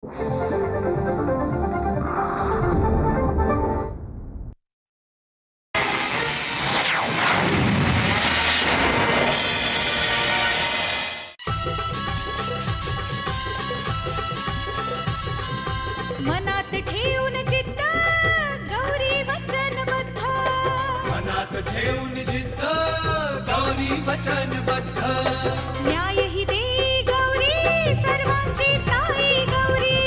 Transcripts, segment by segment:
मनात ठेवून जिद्द गौरी वचनबद्ध, मनात ठेवून जिद्द गौरी वचनबद्ध, न्याय ही देई गौरी सर्वांची ताई गौरी,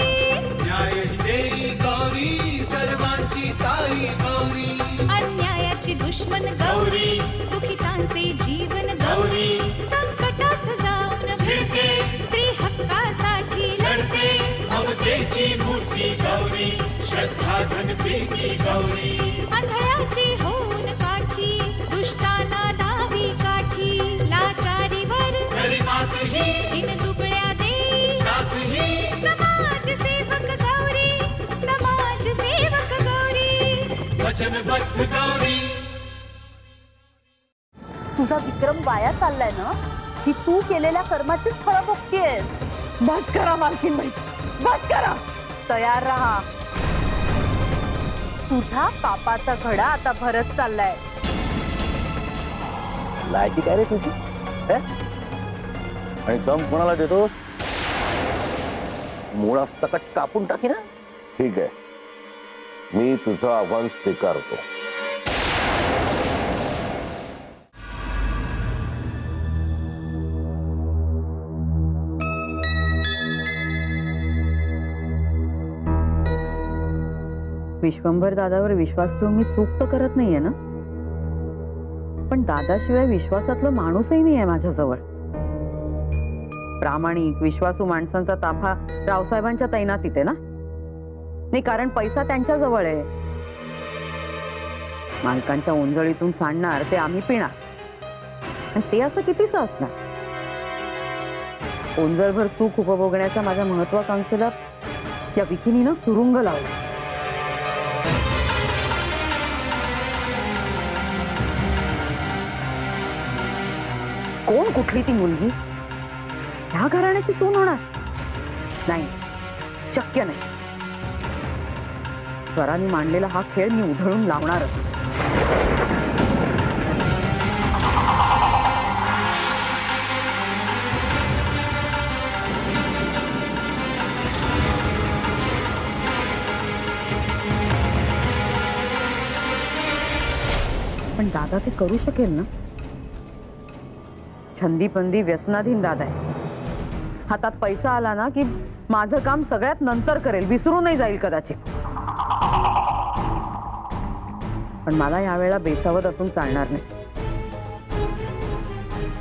न्याय ही देई गौरी सर्वांची ताई गौरी, अन्यायाची दुश्मन गौरी, दुखितांचे जीवन गौरी, संकटास जाऊन भिडते स्त्री हक्कासाठी लढते, ममतेची मूर्ती गौरी, श्रद्धा धनप्रीती गौरी, आंधळ्याची होऊन काठी, दुष्टांना दावी काठी, लाचारीवर खरी मात ही दिन दुबळ्या देई साथ ही, समाज सेवक गौरी, समाज सेवक गौरी, वचनबद्ध गौरी. तुझा विक्रम वाया चाललाय ना, ही तू केलेल्या कर्माची फळं भोगतीयेस. बस करा मालकीनबाई, बस करा. तयार राहा, तुझ्या पापाचा घडा आता भरत चाललाय. लायकी काय रे तुझी? आणि दम कोणाला देतोस? मुळा सकट कापून टाकी ना. ठीक आहे, मी तुझं आव्हान स्वीकारतो. विश्वंभर दादावर विश्वास ठेवून मी चूक तर करत नाहीये ना, पण दादाशिवाय विश्वासातलं माणूसही नाहीये माझ्याजवळ. प्रामाणिक विश्वासू माणसांचा ताफा रावसाहेबांच्या तैनातीत आहे ना. नाही, कारण पैसा त्यांच्या जवळ आहे. मालकांच्या ओंजळीतून सांडणार ते आम्ही पिणार, आणि ते असं कितीच असणार. ओंजळभर सुख उपभोगण्याच्या माझ्या महत्वाकांक्षेला या विकिनीनं सुरुंग लावला. कोण कुठली ती मुलगी ह्या घराण्याची सून होणार? नाही, शक्य नाही. स्वरांनी मांडलेला हा खेळ मी उधळून लावणारच. पण दादा ते करू शकेल ना? छंदीपंदी व्यसनाधीन दादा आहे. हातात पैसा आला ना की माझं काम सगळ्यात नंतर करेल, विसरून नाही जाईल कदाचित. पण मला यावेळेला बेसावत असून चालणार नाही.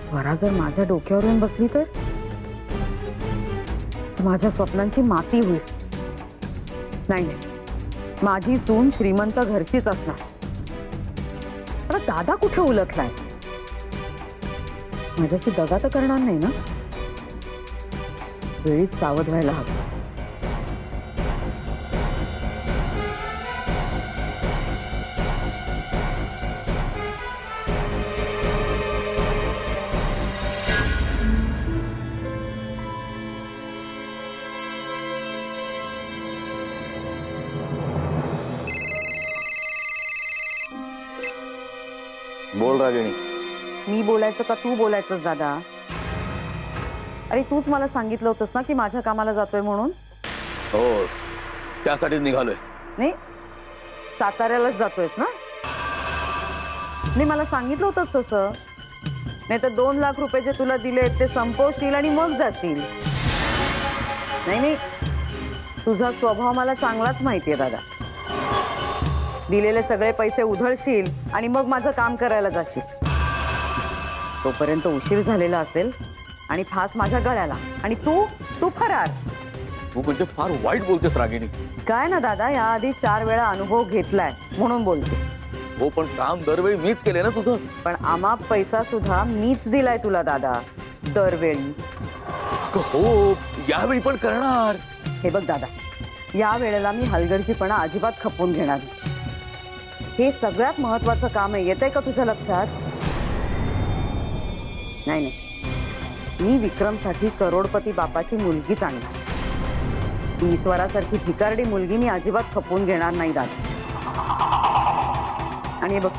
स्वरा जर माझ्या डोक्यावर येऊन बसली तर माझ्या स्वप्नांची माती होईल. नाही, माझी सून श्रीमंत घरचीच असणार. पण दादा कुठे उलटलाय? माझ्याशी दगा तर करणार नाही ना? वेळीच सावध व्हायला हवं. बोल रागिणी. मी बोलायचं का तू बोलायचंस दादा? अरे तूच मला सांगितलं होतंस ना की माझ्या कामाला जातोय म्हणून. हो, त्यासाठीच निघालोय. नाही, साताऱ्यालाच जातोयस ना? नाही, मला सांगितलं होतंस तसं. नाही तर 2 लाख रुपये जे तुला दिले ते संपवशील आणि मग जाशील. नाही नाही, तुझा स्वभाव मला चांगलाच माहितीये दादा. दिलेले सगळे पैसे उधळशील आणि मग माझं काम करायला जाशील. तोपर्यंत उशीर झालेला असेल आणि फास माझ्या गळ्याला, आणि तू फरार. तू म्हणजे फार वाईट बोलतेस रागिणी. काय ना दादा, याआधी 4 वेळा अनुभव घेतलाय म्हणून बोलते. हो, पण काम दरवेळी मीच केले ना तुझं. पण अमाप पैसा सुद्धा मीच दिलाय तुला दादा, दरवेळी. हो, यावेळी पण करणार. हे बघ दादा, या वेळेला मी हलगर्जीपणा अजिबात खपवून घेणार नाही. हे सगळ्यात महत्वाचं काम आहे, येतंय का तुझ्या लक्षात? नाही नाही, मी विक्रमसाठी करोडपती बापाची मुलगीच आणणार. ती ईश्वरासारखी भिकारडी मुलगी मी अजिबात खपवून घेणार नाही दादा. आणि हे बघ,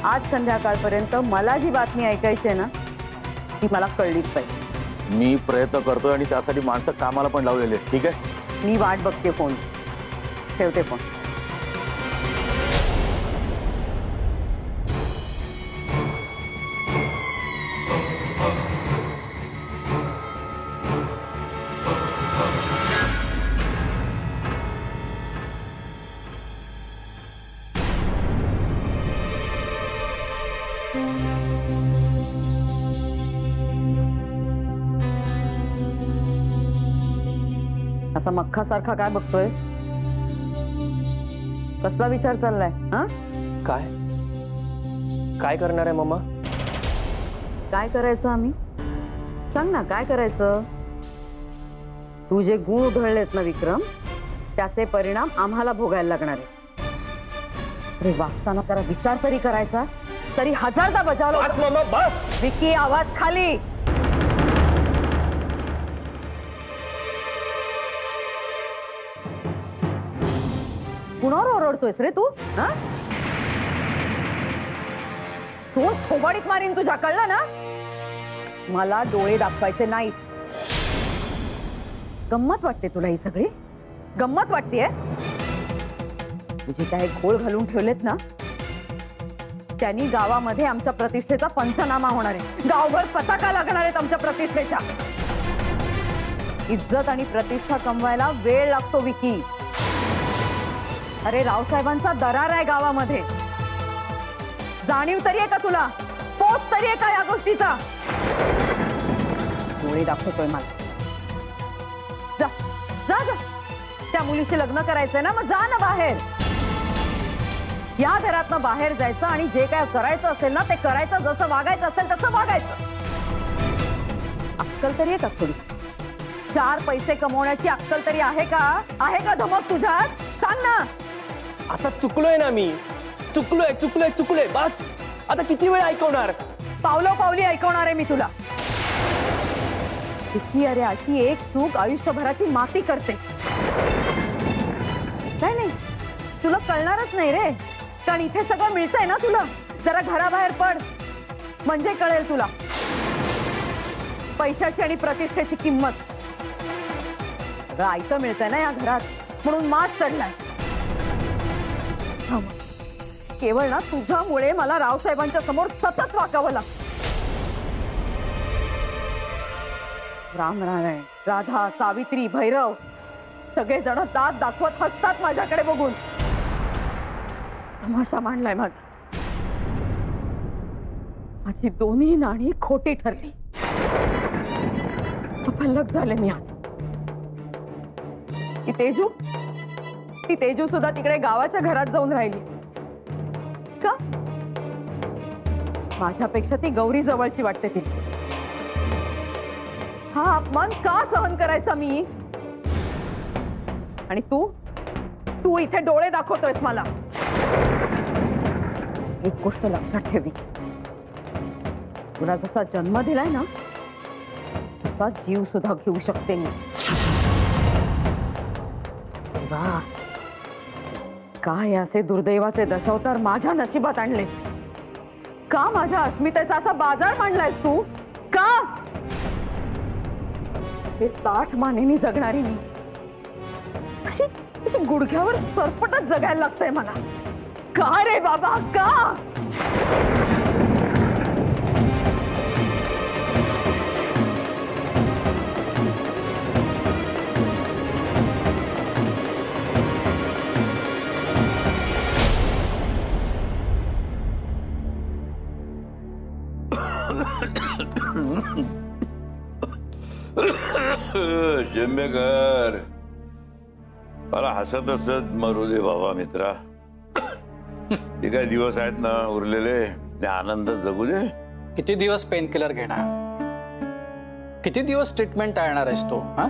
आज संध्याकाळपर्यंत मला जी बातमी ऐकायची आहे ना ती मला कळलीच पाहिजे. मी प्रयत्न करतोय आणि त्यासाठी माणसं कामाला पण लावलेले आहेत. ठीक आहे, मी वाट बघते फोन. ठेवते फोन. असा मक्खासारखा काय बघतोय? कसला विचार चाललाय? हा, काय काय करणार आहे मम्मा? काय करायचं आम्ही? सांग ना, काय करायचं? तू जे गुण उधळलेत ना विक्रम, त्याचे परिणाम आम्हाला भोगायला लागणार आहे. अरे वागताना जरा विचार तरी करायचा. तरी हजारदा बजावलो. बस मम्मा बस. विकी, आवाज खाली. कुणावर ओरडतोयस रे तू? हा, तू थोबाडीत मारीन तुझ्या, कळलं ना? मला डोळे दाखवायचे नाहीत. गंमत वाटते तुला ही सगळी? गंमत वाटतेय? तुझे काय घोळ घालून ठेवलेत ना, त्यांनी गावामध्ये आमच्या प्रतिष्ठेचा पंचनामा होणार आहे. गावभर पताका लागणार आहेत आमच्या प्रतिष्ठेच्या. इज्जत आणि प्रतिष्ठा कमवायला वेळ लागतो विकी. अरे रावसाहेबांचा दरार आहे गावामध्ये. जाणीव तरी आहे का तुला? पोच तरी आहे का या गोष्टीचा? डोळे दाखवतोय मला. जा जा जा. त्या मुलीशी लग्न करायचंय ना, मग जा ना बाहेर. या घरातनं बाहेर जायचं आणि जे काय करायचं असेल ना ते करायचं. जसं वागायचं असेल तसं वागायचं. अक्कल तरी आहे का थोडी? 4 पैसे कमवण्याची अक्कल तरी आहे का? आहे का धमक तुझ्यात? सांग ना. आता चुकलोय ना मी. चुकलोय चुकलोय चुकलोय बस. आता किती वेळ ऐकवणार? पावलोपावली ऐकवणार आहे मी तुला. किती, अरे अशी एक चूक आयुष्यभराची माती करते. नाही नाही, तुला कळणारच नाही रे. कारण इथे सगळं मिळतंय ना तुला. जरा घराबाहेर पड म्हणजे कळेल तुला पैशाची आणि प्रतिष्ठेची किंमत. सगळं आयतं मिळतंय ना या घरात, म्हणून मात चढलाय. केवळ ना तुझ्यामुळे मला रावसाहेबांच्या समोर सतत वाकावं लागतं. रामनारायण, राधा, सावित्री, भैरव सगळेजण दात दाखवत हसतात माझ्याकडे बघून. तमाशा मांडलाय माझा. माझी दोन्ही नाणी खोटी ठरली. अपल्लक झाले मी आज. ती तेजू सुद्धा तिकडे गावाच्या घरात जाऊन राहिली. का? माझ्यापेक्षा ती गौरी जवळची वाटते ती. हा अपमान का सहन करायचा मी? आणि तू इथे डोळे दाखवतोयस मला. एक गोष्ट लक्षात ठेवी, तुला जसा जन्म दिलाय ना तसा जीव सुद्धा घेऊ शकते मी. वाह, काय असे दुर्दैवाचे दशावतार माझ्या नशिबात आणले. का माझ्या अस्मितेचा असा बाजार मांडलायस तू? का? हे ताठ मानेनी जगणारी मी अशी गुडघ्यावर सरपटत जगायला लागतंय मला. का रे बाबा, का? जंबेकर, मला हसत हसत मरू दे बाबा मित्रा. ते काय दिवस आहेत ना उरलेले, ते आनंदात जगू दे. किती दिवस पेन किलर घेणार? किती दिवस ट्रीटमेंट टाळणार आहेस तो? हा,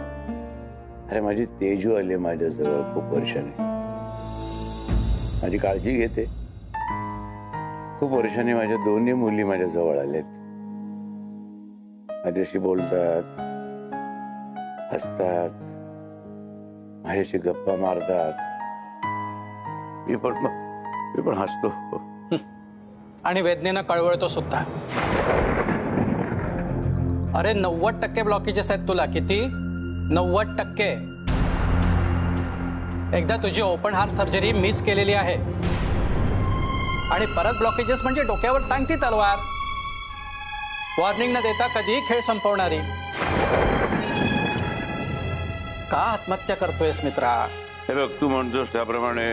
अरे माझी तेजू आली माझ्याजवळ, खूप वर्षाने माझी काळजी घेते. खूप वर्षाने माझ्या दोन्ही मुली माझ्या जवळ आल्यात. माझ्याशी बोलतात, हसतात, माझ्याशी गप्पा मारतात मी पण हसतो. आणि वेदनेनं कळवळतो सुद्धा. अरे 90% ब्लॉकेजेस आहेत तुला. किती? 90%. एकदा तुझी ओपन हार्ट सर्जरी मीच केलेली आहे. आणि परत ब्लॉकेजेस म्हणजे डोक्यावर टांगती तलवार. वॉर्निंग न देता कधीही खेळ संपवणारी. का आत्महत्या करतोयस मित्रा? हे बघ, तू म्हणतोस त्याप्रमाणे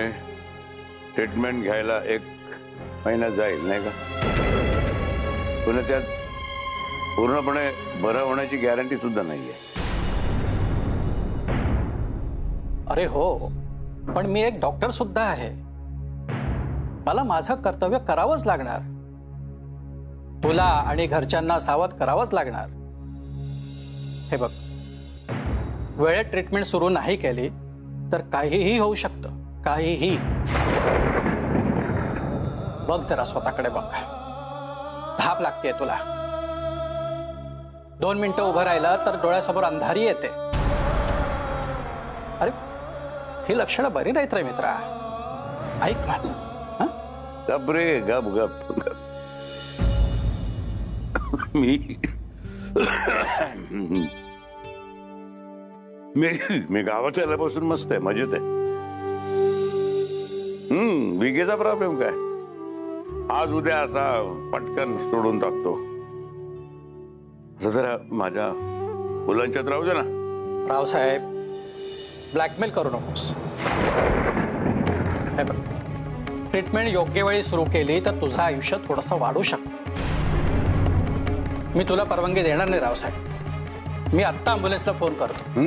ट्रीटमेंट घ्यायला 1 महिना जाईल नाही का? पुन्हा त्यात पूर्णपणे बरं होण्याची गॅरंटी सुद्धा नाहीये. अरे हो, पण मी एक डॉक्टर सुद्धा आहे. मला माझं कर्तव्य करावंच लागणार. तुला आणि घरच्यांना सावध करावंच लागणार. हे बघ, वेळेत ट्रीटमेंट सुरू नाही केली तर काहीही होऊ शकतं. काहीही. बघ जरा स्वतःकडे बघ. धाप लागतेय तुला. 2 मिनिटं उभं राहिलं तर डोळ्यासमोर अंधारी येते. अरे, ही लक्षणं बरी नाहीत रे मित्रा. ऐक माझं. गप रे, गप गप गप. मी गावात आल्यापासून मस्त आहे, मजेत आहे. विकेचा प्रॉब्लेम काय? आज उद्या असा पटकन सोडून टाकतो. जरा माझ्या मुलांच्यात राहू दे ना. रावसाहेब, ब्लॅकमेल करू नकोस. हे बघ, ट्रीटमेंट योग्य वेळी सुरू केली तर तुझं आयुष्य थोडंसं वाढू शकतं. मी तुला परवानगी देणार नाही रावसाहेब. मी आत्ता अँब्युलन्सला फोन करतो.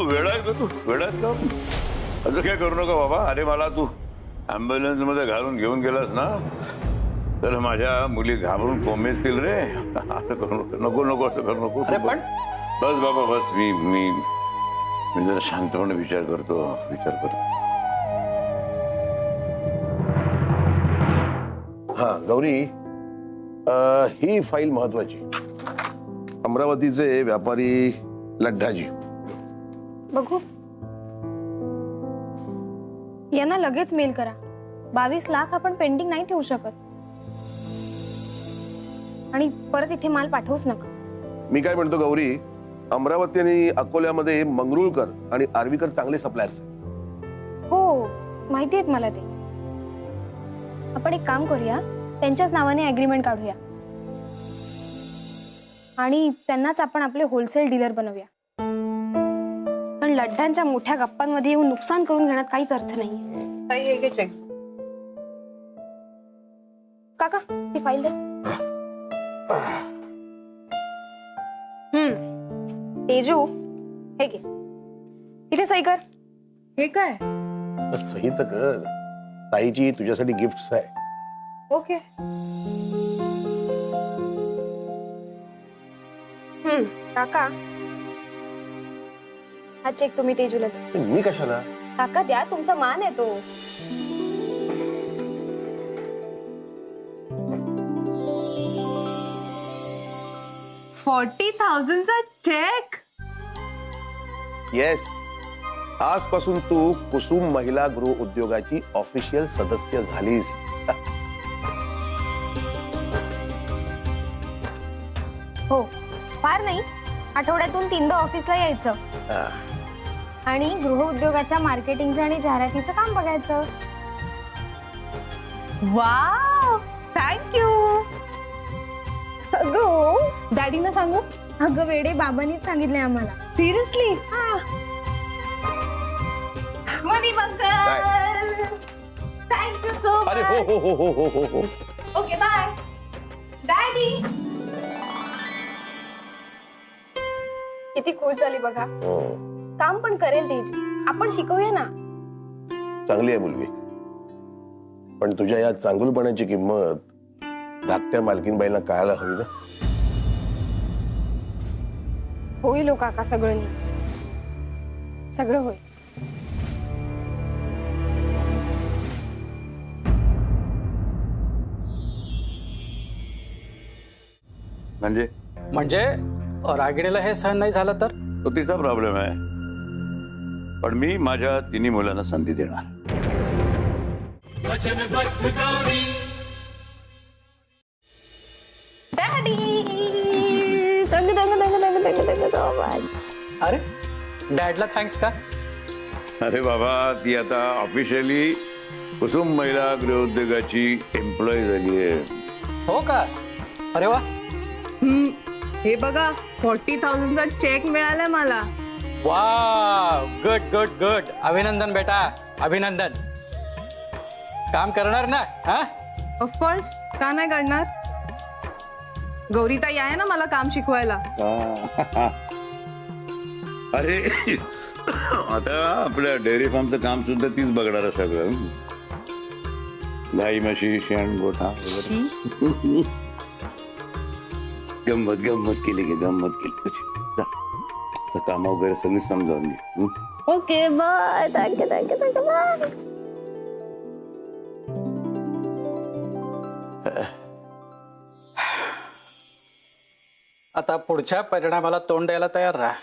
वेळा आहे का तू? वेळा आहे का? असं काय करू नका बाबा. अरे मला तू ॲम्ब्युलन्स मध्ये घालून घेऊन गेलास ना तर माझ्या मुली घाबरून कोमेजतील रे. असं करू नको. नको असं करू नको. अरे पण बस बाबा बस. मी जरा शांतपणे विचार करतो. हा गौरी, ही फाईल महत्वाची. अमरावतीचे व्यापारी लड्ढाजी. बघू. यांना लगेच मेल करा. 22 लाख आपण पेंडिंग नाही ठेवू शकत. आणि परत इथे माल पाठवूच नका. मी काय म्हणतो गौरी, अमरावती आणि अकोल्यामध्ये मंगरुळकर आणि आर्वीकर चांगले सप्लायर्स आहेत. हो, माहिती आहेत मला ते. आपण एक काम करूया, त्यांच्याच नावाने अग्रीमेंट काढूया आणि त्यांनाच आपण आपले होलसेल डीलर बनवूया. पण लड्ड्यांच्या मोठ्या गप्पांमध्ये येऊन नुकसान करून घेण्यात काहीच अर्थ नाही. काका, ती फाईल दे. तेजू, हे घे. इथे सही कर. हे काय? सही तर कर. ताईची तुझ्यासाठी गिफ्ट आहे. ओके. काका, हा चेक तुम्ही तेजूला द्या. मी कशाला? काका द्या, तुमचा मान आहे तो. $40,000चा चेक. येस, आजपासून तू कुसुम महिला गृह उद्योगाची ऑफिशियल सदस्य झालीस. हो, फार नाही, आठवड्यातून 3दा ऑफिसला यायचं आणि गृह उद्योगाच्या मार्केटिंगचं आणि जाहिरातीचं काम बघायचं. Wow, thank you. अगं, डॅडीना सांगू? अगं वेडे, बाबांनीच सांगितलंय आम्हाला. सिरियसली? मनी मंगल. Thank you so much. अरे हो हो हो हो हो हो हो. Okay, bye daddy. किती खुश झाली बघा. काम पण करेल तेजू. आपण शिकवूया ना. चांगली आहे मुलगी, पण तुझ्या या चांगुलपणाची किंमत धाकट्या मालकीनबाईंना कळायला हवी ना. होईल हो काका, सगळं होईल. म्हणजे रागिणीला हे सहन नाही झालं तर? तो तिचा प्रॉब्लेम आहे. पण मी माझ्या तिन्ही मुलांना संधी देणार. वचनबद्ध गौरी अरे डॅडला थँक्स का? अरे बाबा, ती आता ऑफिशियली कुसुम महिला गृहोद्योगाची एम्प्लॉई झाली आहे. हो का? अरे वा. हे बघा 40,000चा चेक मिळाला मला. वा, गुड गुड गुड. अभिनंदन बेटा, अभिनंदन. काम करणार ना? हा, ऑफकोर्स, का नाही करणार? गौरीताई आहे ना मला काम शिकवायला. अरे आता आपल्या डेअरी फार्मचं काम सुद्धा तीच बघणार आहे सगळं. गाई म्हशी शेण गोठा वगैरे. गंमत गंमत केली की गंमत केली तुझी. जा, काम वगैरे सगळी समजावून घे. Okay bye. Thank you thank you thank you bye. आता पुढच्या परिणामाला तोंड द्यायला तयार राहा.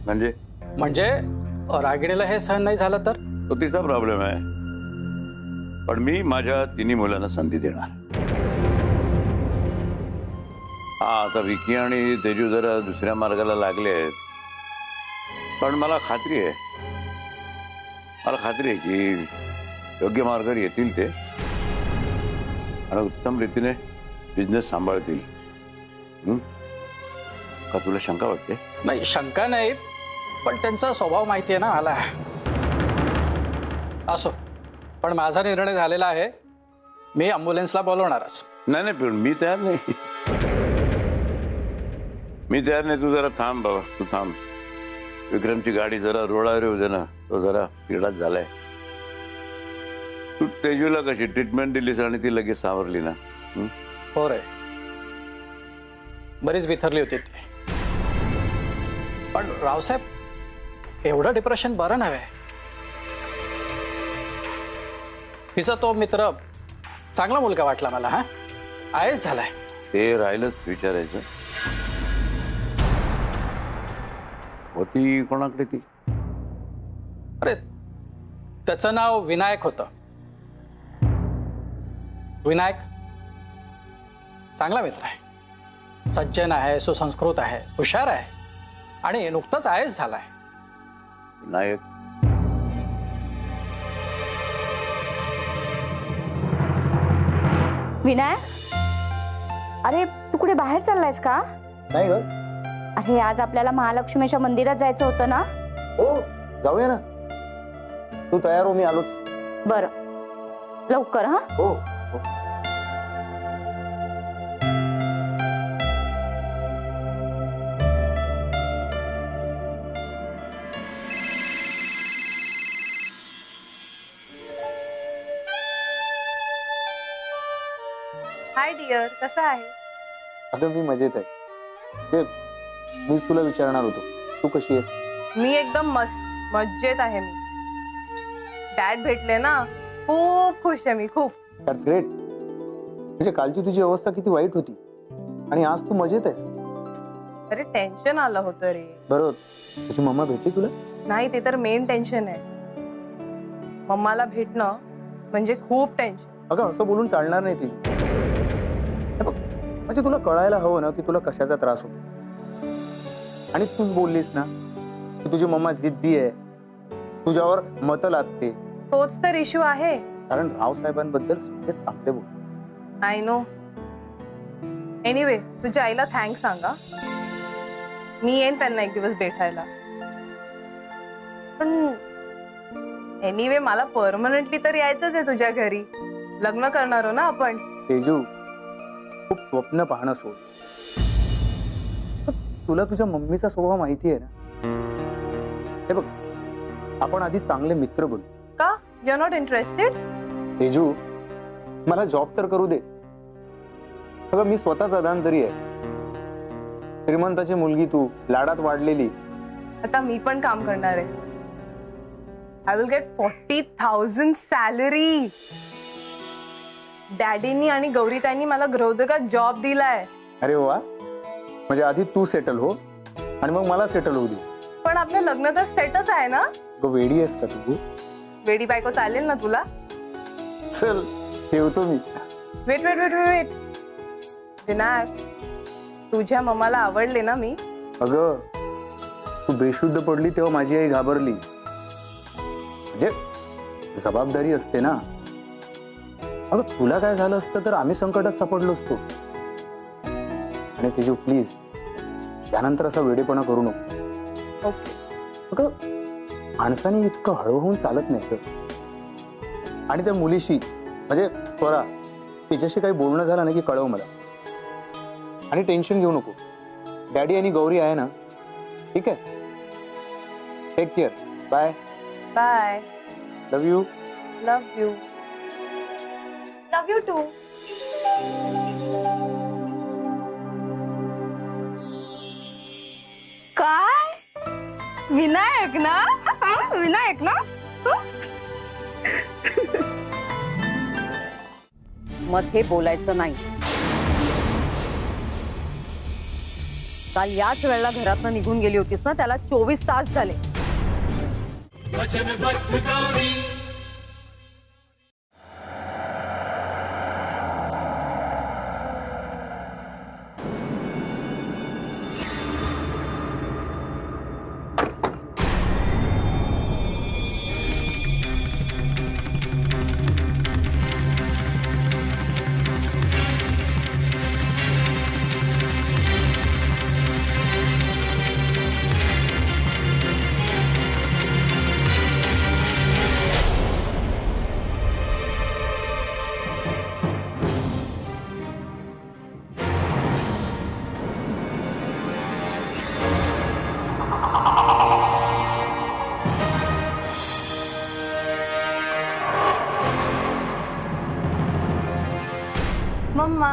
म्हणजे रागिणीला हे सहन नाही झालं तर? तो तिचा प्रॉब्लेम आहे, पण मी माझ्या तिन्ही मुलांना संधी देणार. हा, आता विकी आणि तेजू जरा दुसऱ्या मार्गाला लागले आहेत, पण मला खात्री आहे की योग्य मार्गावर येतील ते आणि उत्तम रीतीने बिझनेस सांभाळतील. का तुला शंका वाटते? नाही, शंका नाही, पण त्यांचा स्वभाव माहिती आहे ना मला. असो, पण माझा निर्णय झालेला आहे. मी ॲम्ब्युलन्सला बोलवणारच. नाही, पण मी तयार नाही. तू जरा थांब बाबा, तू थांब. विक्रमची गाडी जरा रोडावर येऊ दे ना, तो जरा पिडाच झालाय. तू तेजूला कशी ट्रीटमेंट दिलीस आणि ती लगेच सावरली ना? हो रे, बरीच बिथरली होती ती. पण रावसाहेब, एवढं डिप्रेशन बरं नव्हे. तिचा तो मित्र चांगला मुलगा वाटला मला. हा, आयस झालाय. ते राहिलंच विचारायचं. होती कोणाकडे ती? अरे, त्याचं नाव विनायक होतं. विनायक चांगला मित्र आहे, सज्जन आहे, सुसंस्कृत आहे, हुशार आहे आणि नुकताच आयस झालाय. नायक विनायक, अरे तू कुठे बाहेर चाललायस का? नाही ग. अरे आज आपल्याला महालक्ष्मीच्या मंदिरात जायचं होतं ना? हो, जाऊया ना. तू तयार हो, मी आलोच. बरं, लवकर. हा, हो. हाय डिअर, कसा आहे? अगं मी मजेत आहे. ते मीच तुला विचारणार होतो, तू कशी आहेस? मी एकदम मजेत आहे. मी डॅड भेटले ना, खूप खुश आहे मी, खूप. That's great. म्हणजे कालची तुझी अवस्था किती वाईट होती आणि आज तू मजेत आहेस. अरे टेन्शन आलं होतं रे. बरोबर. तुझी मम्मा भेटली तुला? नाही, ते तर मेन टेन्शन आहे. मम्माला भेटणं म्हणजे खूप टेन्शन. अगं असं बोलून चालणार नाही तुझी. म्हणजे तुला कळायला हवं ना की तुला कशाचा त्रास होतो. आणि तूच बोललीस ना की तुझी मम्मा जिद्दी आहे, तुझ्यावर मतं लादते. तोच तर इश्यू आहे. कारण रावसाहेबांबद्दल सगळे चांगले बोल. I know. एनिवे, तुझ्या आईला थँक्स सांगा. मी येईन त्यांना एक दिवस भेटायला. पण एनिवे, मला परमनंटली तर यायचंच आहे तुझ्या घरी. लग्न करणार हो ना आपण. तेजू, खूप स्वप्न पाहणं सोड. तुला तुझ्या मम्मीचा स्वभाव माहिती आहे ना. हे बघ, आपण आधी चांगले मित्र बनू. का? You are not interested? Teju, मला जॉब तर करू दे. अगं मी स्वतःच अधांतरी आहे. श्रीमंताची मुलगी तू, लाडात वाढलेली. आता मी पण काम करणार आहे. I will get 40,000 salary. डॅडींनी आणि गौरीताईंनी मला गृहोद्योगात जॉब दिलाय. अरे वा. म्हणजे आधी तू सेटल हो आणि मग मला सेटल होऊ दे. पण पण आपलं लग्न तर सेटच आहे ना. तो वेडी आहेस का तू? वेडी बायको चालेल ना तुला? चल ठेवतो मी. Wait wait wait wait Vinayak, तुझ्या मम्माला आवडले ना मी? अगं तू बेशुद्ध पडली तेव्हा माझी आई घाबरली. म्हणजे जबाबदारी असते ना. अगं तुला काय झालं असतं तर आम्ही संकटात सापडलो असतो. आणि तेजू प्लीज त्यानंतर असा वेडेपणा करू नको. ओके. अगं माणसाने इतकं हळू होऊन चालत नाही ग. आणि त्या मुलीशी म्हणजे स्वरा तिच्याशी काही बोलणं झालं ना की कळव मला. आणि टेन्शन घेऊ नको. डॅडी आणि गौरी आहे ना. ठीक आहे. Take care. Bye bye. Love you. Love you. Love you too. काय विनायक ना? विनायक ना? मध्ये बोलायचं नाही. काल याच वेळेला घरातनं निघून गेली होतीस ना, त्याला 24 तास झाले. वचनबद्ध गौरी मम्मा.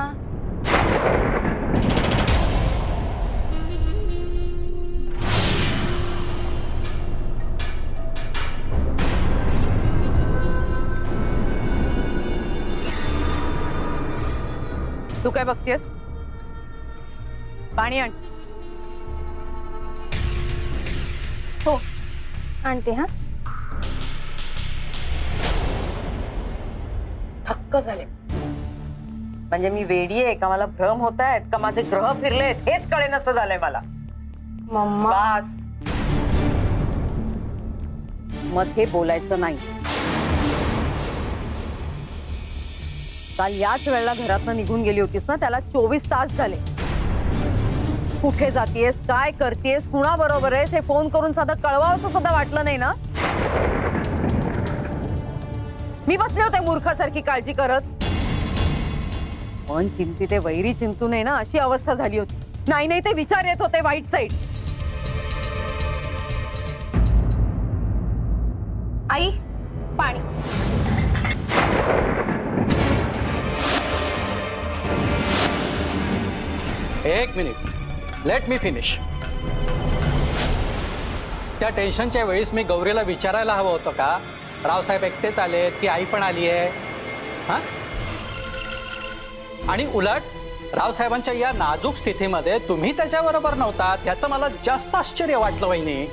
तू काय बघतेस? पाणी आण. हो आणते. हा थक्क झाले. म्हणजे मी वेडी आहे का, मला भ्रम होत आहेत का, माझे ग्रह फिरलेत हेच कळेनासं झालंय मला. मम्मा. बास. मध्ये बोलायचं नाही. काल याच वेळेला घरातनं निघून गेली होतीस ना, त्याला 24 तास झाले. कुठे जातीयस, काय करतेस, कुणाबरोबर आहेस हे फोन करून साधं कळवावंसं सुद्धा वाटलं नाही ना. मी बसले होते मूर्खासारखी काळजी करत. मन चिंतिते वैरी चिंतू नये ना, अशी अवस्था झाली होती. नाही नाही ते विचार येत होते वाईट साईड. आई पाणी. एक मिनिट, लेट मी फिनिश. त्या टेन्शनच्या वेळेस मी गौरीला विचारायला हवं होतं का, रावसाहेब एकटेच आलेत की आई पण आली आहे? हा. आणि उलट रावसाहेबांच्या या नाजूक स्थितीमध्ये तुम्ही त्याच्याबरोबर नव्हता, त्याचं मला जास्त आश्चर्य वाटलं वहिनी.